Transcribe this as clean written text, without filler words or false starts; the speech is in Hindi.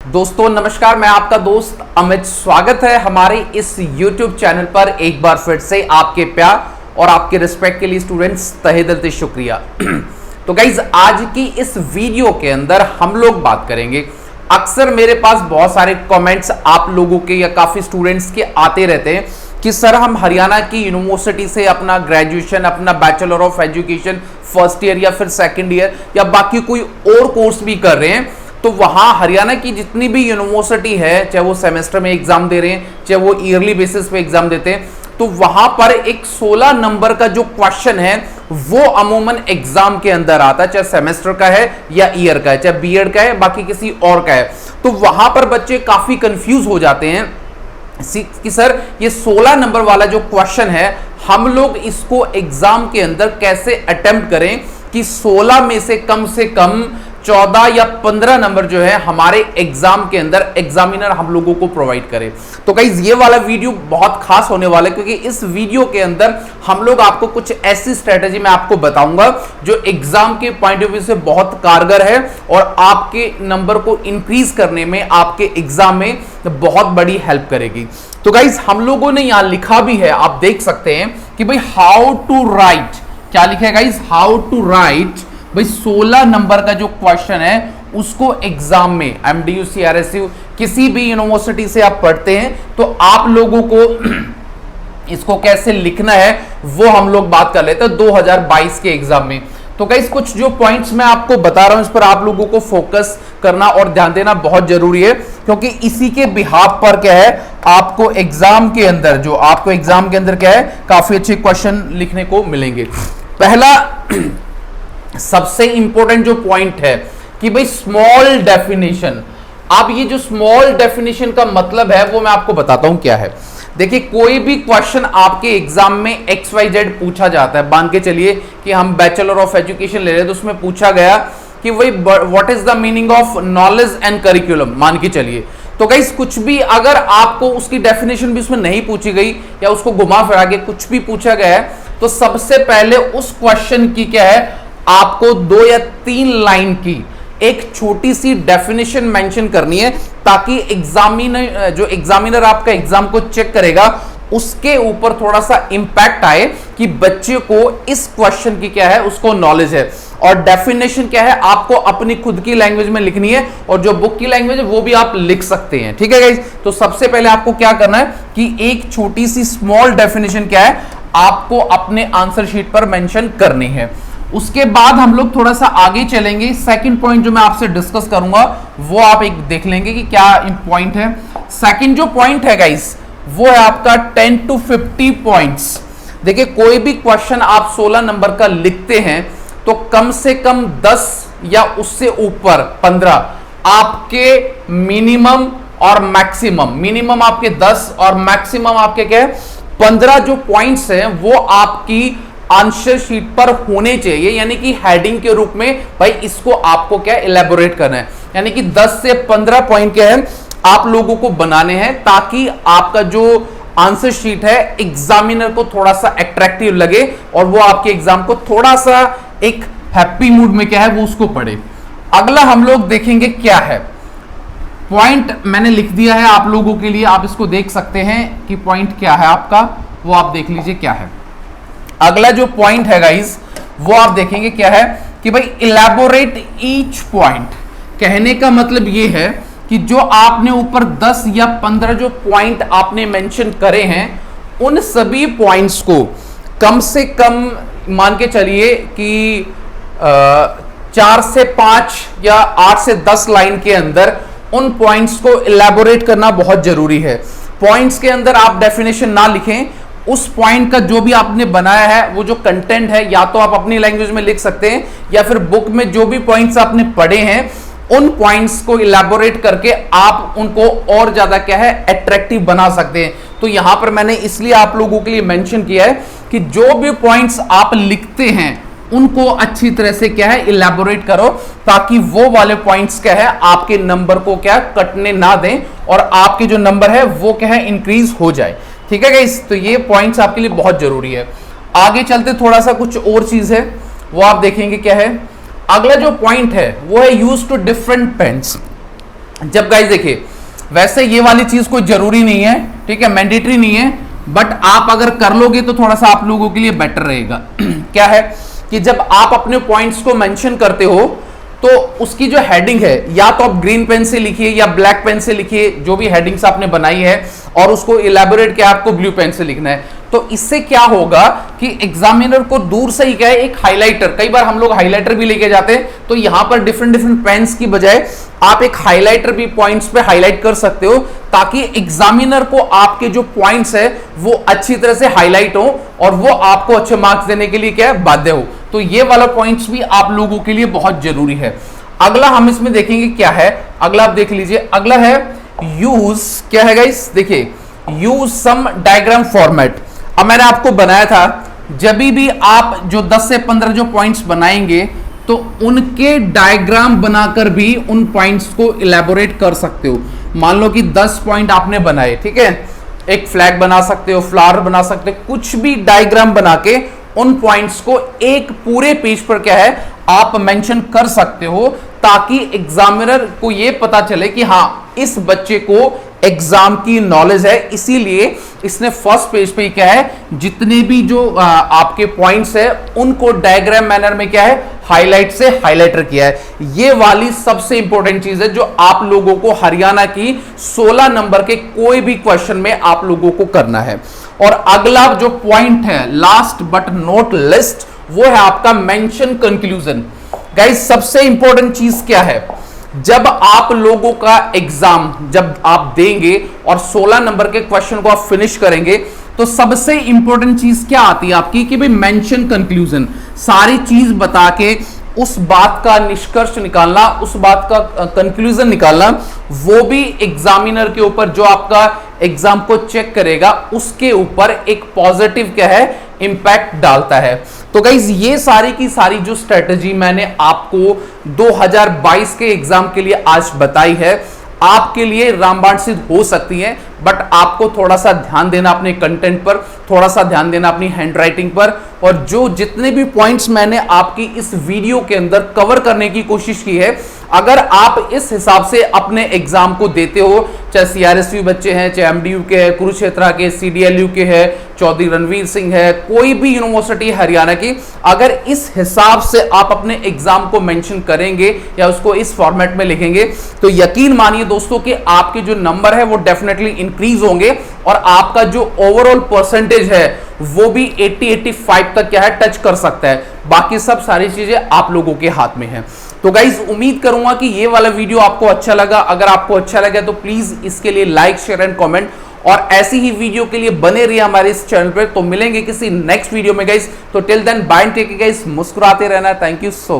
दोस्तों नमस्कार, मैं आपका दोस्त अमित। स्वागत है हमारे इस YouTube चैनल पर एक बार फिर से। आपके प्यार और आपके रिस्पेक्ट के लिए स्टूडेंट्स तहे दिल से शुक्रिया। तो गाइज आज की इस वीडियो के अंदर हम लोग बात करेंगे। अक्सर मेरे पास बहुत सारे कमेंट्स आप लोगों के या काफी स्टूडेंट्स के आते रहते हैं कि सर हम हरियाणा की यूनिवर्सिटी से अपना ग्रेजुएशन, अपना bachelor of education first year या फिर सेकंड ईयर या बाकी कोई और कोर्स भी कर रहे हैं, तो वहां हरियाणा की जितनी भी यूनिवर्सिटी है, चाहे वो सेमेस्टर में एग्जाम दे रहे हैं, चाहे वो ईयरली बेसिस पे एग्जाम देते हैं, तो वहां पर एक 16 नंबर का जो क्वेश्चन है वो अमूमन एग्जाम के अंदर आता है, चाहे सेमेस्टर का है या ईयर का है, चाहे बीएड का है, बाकी किसी और का है। तो वहां पर बच्चे काफी कंफ्यूज हो जाते हैं कि सर ये 16 नंबर वाला जो क्वेश्चन है हम लोग इसको एग्जाम के अंदर कैसे अटेम्प्ट करें कि 16 में से कम 14 या 15 नंबर जो है हमारे एग्जाम के अंदर एग्जामिनर हम लोगों को प्रोवाइड करे। तो गाइस ये वाला वीडियो बहुत खास होने वाला है, क्योंकि इस वीडियो के अंदर हम लोग आपको कुछ ऐसी स्ट्रेटेजी मैं आपको बताऊंगा जो एग्जाम के पॉइंट ऑफ व्यू से बहुत कारगर है और आपके नंबर को इंक्रीज करने में, आपके एग्जाम में बहुत बड़ी हेल्प करेगी। तो गाइस हम लोगों ने यहां लिखा भी है, आप देख सकते हैं कि भाई हाउ टू राइट, क्या लिखा है गाइस, हाउ टू राइट भाई 16 नंबर का जो क्वेश्चन है उसको एग्जाम में एमडीयू सीआरएसयू किसी भी यूनिवर्सिटी से आप पढ़ते हैं तो आप लोगों को इसको कैसे लिखना है वो हम लोग बात कर लेते हैं 2022 के एग्जाम में। तो गाइस कुछ जो पॉइंट्स मैं आपको बता रहा हूं इस पर आप लोगों को फोकस करना और ध्यान देना बहुत जरूरी है, क्योंकि इसी के बिहाफ पर क्या है आपको एग्जाम के अंदर क्या है काफी अच्छे क्वेश्चन लिखने को मिलेंगे। पहला सबसे इंपॉर्टेंट जो पॉइंट है कि भाई स्मॉल डेफिनेशन। अब ये जो स्मॉल डेफिनेशन का मतलब है वो मैं आपको बताता हूं क्या है। देखिए कोई भी क्वेश्चन आपके एग्जाम में XYZ पूछा जाता है, मान के चलिए कि हम बैचलर ऑफ एजुकेशन ले रहे हैं तो उसमें पूछा गया कि भाई what is the meaning of knowledge and curriculum, मान के चलिए। तो गाइस कुछ भी अगर आपको उसकी डेफिनेशन भी उसमें नहीं पूछी गई या उसको घुमा फिरा के कुछ भी पूछा गया है, तो सबसे पहले उस क्वेश्चन की क्या है आपको 2 या 3 लाइन की एक छोटी सी डेफिनेशन मेंशन करनी है, ताकि एग्जामिनर आपका एग्जाम को चेक करेगा उसके ऊपर थोड़ा सा इंपैक्ट आए कि बच्चे को इस क्वेश्चन की क्या है उसको नॉलेज है। और डेफिनेशन क्या है आपको अपनी खुद की लैंग्वेज में लिखनी है और जो बुक की लैंग्वेज है वो भी आप लिख सकते हैं, ठीक है गाइस। तो सबसे पहले आपको क्या करना है कि एक छोटी सी स्मॉल डेफिनेशन क्या है आपको अपने आंसर शीट पर मेंशन करनी है। उसके बाद हम लोग थोड़ा सा आगे चलेंगे। सेकंड पॉइंट जो मैं आपसे डिस्कस करूंगा वो आप एक देख लेंगे कि क्या पॉइंट है। सेकंड जो पॉइंट है गाइस वो है आपका 10 to 50 पॉइंट्स। देखिए कोई भी क्वेश्चन आप 16 नंबर का लिखते हैं तो कम से कम 10 या उससे ऊपर 15 आपके मिनिमम और मैक्सिमम, मिनिमम आपके 10 और मैक्सिमम आपके क्या है 15 जो पॉइंट्स हैं वो आपकी आंसर शीट पर होने चाहिए, यानी कि हेडिंग के रूप में भाई इसको आपको क्या इलेबोरेट करना है, यानी कि 10 से 15 पॉइंट क्या है आप लोगों को बनाने हैं, ताकि आपका जो आंसर शीट है एग्जामिनर को थोड़ा सा अट्रैक्टिव लगे और वो आपके एग्जाम को थोड़ा सा एक हैप्पी मूड में क्या है वो उसको पढ़े। अगला हम लोग देखेंगे क्या है पॉइंट, मैंने लिख दिया है आप लोगों के लिए, आप इसको देख सकते हैं कि पॉइंट क्या है आपका, वो आप देख लीजिए क्या है। अगला जो पॉइंट है गाइस वो आप देखेंगे क्या है कि भाई इलैबोरेट ईच पॉइंट। कहने का मतलब ये है कि जो आपने ऊपर 10 या 15 जो पॉइंट आपने मेंशन करे हैं उन सभी पॉइंट्स को कम से कम मान के चलिए कि 4 से 5 या 8 से 10 लाइन के अंदर उन पॉइंट्स को इलैबोरेट करना बहुत जरूरी है। पॉइंट्स के अंदर आप डेफिनेशन ना लिखें, उस पॉइंट का जो भी आपने बनाया है वो जो कंटेंट है या तो आप अपनी लैंग्वेज में लिख सकते हैं या फिर बुक में जो भी पॉइंट्स आपने पढ़े हैं उन पॉइंट्स को इलैबोरेट करके आप उनको और ज्यादा क्या है अट्रैक्टिव बना सकते हैं। तो यहां पर मैंने इसलिए आप लोगों के लिए मेंशन किया है कि जो भी पॉइंट्स आप लिखते हैं उनको अच्छी तरह से क्या है इलैबोरेट करो, ताकि वो वाले पॉइंट्स क्या है आपके नंबर को क्या कटने ना दें और आपके जो नंबर है वो क्या है इंक्रीज हो जाए, ठीक है गाइस। तो ये पॉइंट्स आपके लिए बहुत जरूरी है। आगे चलते थोड़ा सा कुछ और चीज है वो आप देखेंगे क्या है। अगला जो पॉइंट है वो है यूज टू डिफरेंट पेन्स। जब गाइस देखिए, वैसे ये वाली चीज कोई जरूरी नहीं है, ठीक है, मैंडेटरी नहीं है, बट आप अगर कर लोगे तो थोड़ा सा आप लोगों के लिए बेटर रहेगा। क्या है कि जब आप अपने पॉइंट्स को मेंशन करते हो तो उसकी जो हेडिंग है, या तो आप ग्रीन पेन से लिखिए या ब्लैक पेन से लिखिए, जो भी हेडिंग्स आपने बनाई है, और उसको इलेबोरेट क्या आपको ब्लू पेन से लिखना है। तो इससे क्या होगा कि एग्जामिनर को दूर से ही क्या है, एक हाइलाइटर, कई बार हम लोग हाइलाइटर भी लेके जाते हैं, तो यहां पर डिफरेंट डिफरेंट पेन्स की बजाय आप एक हाइलाइटर भी पॉइंट्स पे हाईलाइट कर सकते हो, ताकि एग्जामिनर को आपके जो पॉइंट्स है वो अच्छी तरह से हाईलाइट हो और वो आपको अच्छे मार्क्स देने के लिए क्या है, बाध्य हो। तो ये वाला पॉइंट्स भी आप लोगों के लिए बहुत जरूरी है। अगला हम इसमें देखेंगे क्या है, अगला आप देख लीजिए, अगला है यूज, क्या है गाइस, देखिए, यूज सम डायग्राम फॉर्मेट। अब मैंने आपको बनाया था, जब भी आप जो 10 से 15 जो पॉइंट्स बनाएंगे तो उनके डायग्राम बनाकर भी उन पॉइंट्स को इलेबोरेट कर सकते हो। मान लो कि 10 पॉइंट आपने बनाए, ठीक है, एक फ्लैग बना सकते हो, फ्लावर बना सकते हो, कुछ भी डायग्राम बना के उन पॉइंट्स को एक पूरे पेज पर क्या है आप मेंशन कर सकते हो, ताकि एग्जामिनर को यह पता चले कि हाँ, इस बच्चे को एग्जाम की नॉलेज है, इसीलिए इसने फर्स्ट पेज पे क्या है, जितने भी जो आपके पॉइंट्स है उनको डायग्राम मैनर में क्या है, हाईलाइट से हाईलाइटर किया है। ये वाली सबसे इंपॉर्टेंट चीज है जो आप लोगों को हरियाणा की 16 नंबर के कोई भी क्वेश्चन में आप लोगों को करना है। और अगला जो पॉइंट है, लास्ट बट नॉट लिस्ट, वो है आपका मेंशन कंक्लूजन। गाइस, सबसे इंपॉर्टेंट चीज क्या है, जब आप लोगों का एग्जाम जब आप देंगे और 16 नंबर के क्वेश्चन को आप फिनिश करेंगे, तो सबसे इंपॉर्टेंट चीज क्या आती है आपकी कि भाई मेंशन कंक्लूजन, सारी चीज बता के उस बात का निष्कर्ष निकालना, उस बात का कंक्लूजन निकालना, वो भी एग्जामिनर के ऊपर, जो आपका एग्जाम को चेक करेगा, उसके ऊपर एक पॉजिटिव क्या है, इंपैक्ट डालता है। तो गाइज, ये सारी की सारी जो स्ट्रेटजी मैंने आपको 2022 के एग्जाम के लिए आज बताई है, आपके लिए रामबाण सिद्ध हो सकती है, बट आपको थोड़ा सा ध्यान देना अपने कंटेंट पर, थोड़ा सा ध्यान देना अपनी हैंडराइटिंग पर, और जो जितने भी पॉइंट्स मैंने आपकी इस वीडियो के अंदर कवर करने की कोशिश की है, अगर आप इस हिसाब से अपने एग्जाम को देते हो, चाहे सीआरएसयू बच्चे हैं, चाहे एमडीयू के हैं, कुरुक्षेत्र के, सीडीएलयू के हैं, चौधरी रणवीर सिंह है, कोई भी यूनिवर्सिटी हरियाणा की, अगर इस हिसाब से आप अपने एग्जाम को मेंशन करेंगे या उसको इस फॉर्मेट में लिखेंगे, तो यकीन मानिए दोस्तों कि आपके जो नंबर है वो डेफिनेटली इंक्रीज होंगे, और आपका जो ओवरऑल परसेंटेज है वो भी 80-85 तक क्या है, टच कर सकता है। बाकी सब सारी चीजें आप लोगों के हाथ में है। तो गाइज, उम्मीद करूंगा कि ये वाला वीडियो आपको अच्छा लगा। अगर आपको अच्छा लगा तो प्लीज इसके लिए लाइक, शेयर एंड कमेंट, और ऐसी ही वीडियो के लिए बने रहिए हमारे इस चैनल पे। तो मिलेंगे किसी नेक्स्ट वीडियो में गाइज, तो till then bye, take care guys, मुस्कुराते रहना। Thank you so much.